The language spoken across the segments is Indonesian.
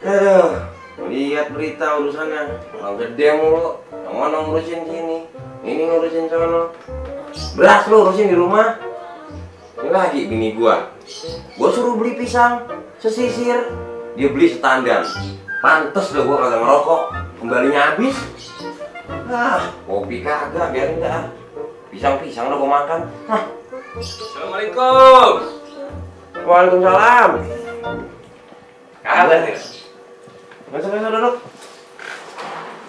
Aduh, lihat berita urusannya, orang gede mulu. Yang mana ngurusin sini, ini ngurusin sono. Beras lu urusin di rumah. Ini lagi bini gua suruh beli pisang sesisir, dia beli setandan. Pantes dah gua kagak ngerokok, kembalinya habis. Kopi kagak, biarin dah. Pisang-pisang udah gua makan. Assalamualaikum. Waalaikumsalam. Kabar ya? Masuk duduk.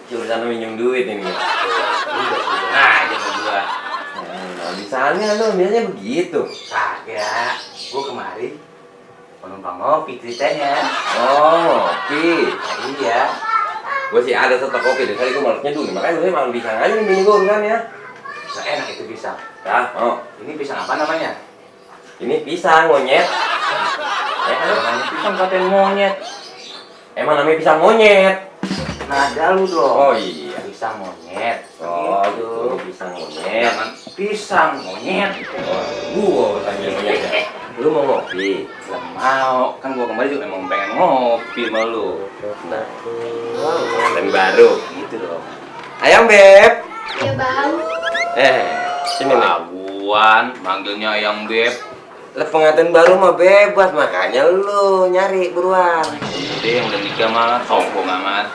Urusan minjem duit ini. Nah, jangan gua. Nah, bisanya lu biasanya begitu. Kagak. Gua kemarin penumpang ngopi ceritanya. Oh, ngopi. Nah, iya. Gue sih ada stok kopi, dari tadi gue malas nyeduh nih, makanya gue makan pisang aja nih bini gue urusannya. Gak enak itu pisang. Ini Ini pisang apa namanya? ini pisang monyet. Namanya pisang katanya monyet. Emang namanya pisang monyet? Nada lu dong. Oh iya. Pisang monyet. Oh Gitu. gitu, pisang monyet. Jangan pisang monyet. Oh, gue tanya monyet ya. Lu mau ngopi? Belum mau. Kan gua kemarin juga emang pengen ngopi sama lu. Nah, pengantin baru. Gitu dong. Ayam Beb. Ya bang, Sini nih. Abuan, manggilnya ayam beb. Lah pengantin baru mah bebas, makanya lu nyari buruan. Udah yang udah nikah mah sombong amat.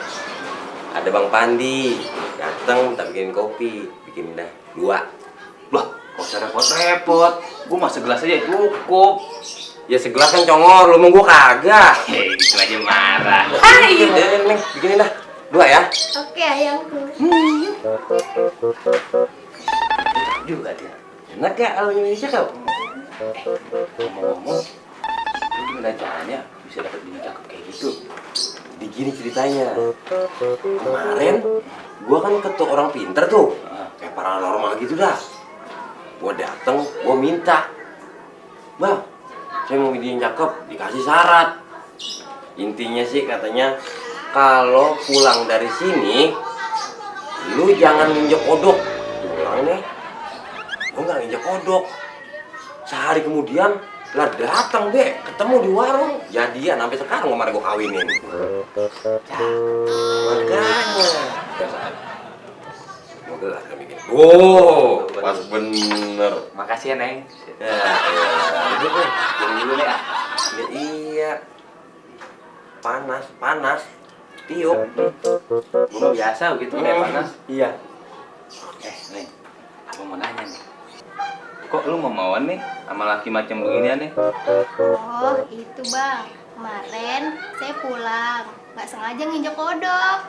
Ada Bang Pandi, dateng tak bikin kopi, bikin dah 2. Lah, kok usah repot-repot. Gua mah segelas aja cukup. Ya segelas kan congor, lu mau gua kagak. Hei, itu aja marah. Hai, Neng, bikinin dah 2 ya. oke ayamku. Juga dia. Enak ya kalau Indonesia kau? Ngomong-ngomong, lu gimana caranya bisa dapet bini cakep kayak gitu? Begini ceritanya. Kemarin gua kan ketuk orang pinter tuh, kayak paranormal gitu dah. Gua dateng, gua minta, Bang, saya mau bini yang cakep, dikasih syarat. Intinya sih katanya, kalau pulang dari sini, lu jangan nginjek kodok. Pulang deh, gua nggak nginjek kodok. Sehari kemudian lah datang deh, ketemu di warung, jadian sampai sekarang kemarin gua kawinin. Makanya, mobil lah kami bikin. Oh, pas bener. Makasih ya, Neng. Ya, Duduk nih, jadi dulu nih ah. ya, iya. Panas. Tiup. Gua biasa gitu kayak panas. Iya. Neng, aku mau nanya nih. Kok lu mau-mauan nih sama laki macam beginian nih? Oh itu bang, kemarin saya pulang, nggak sengaja nginjek kodok.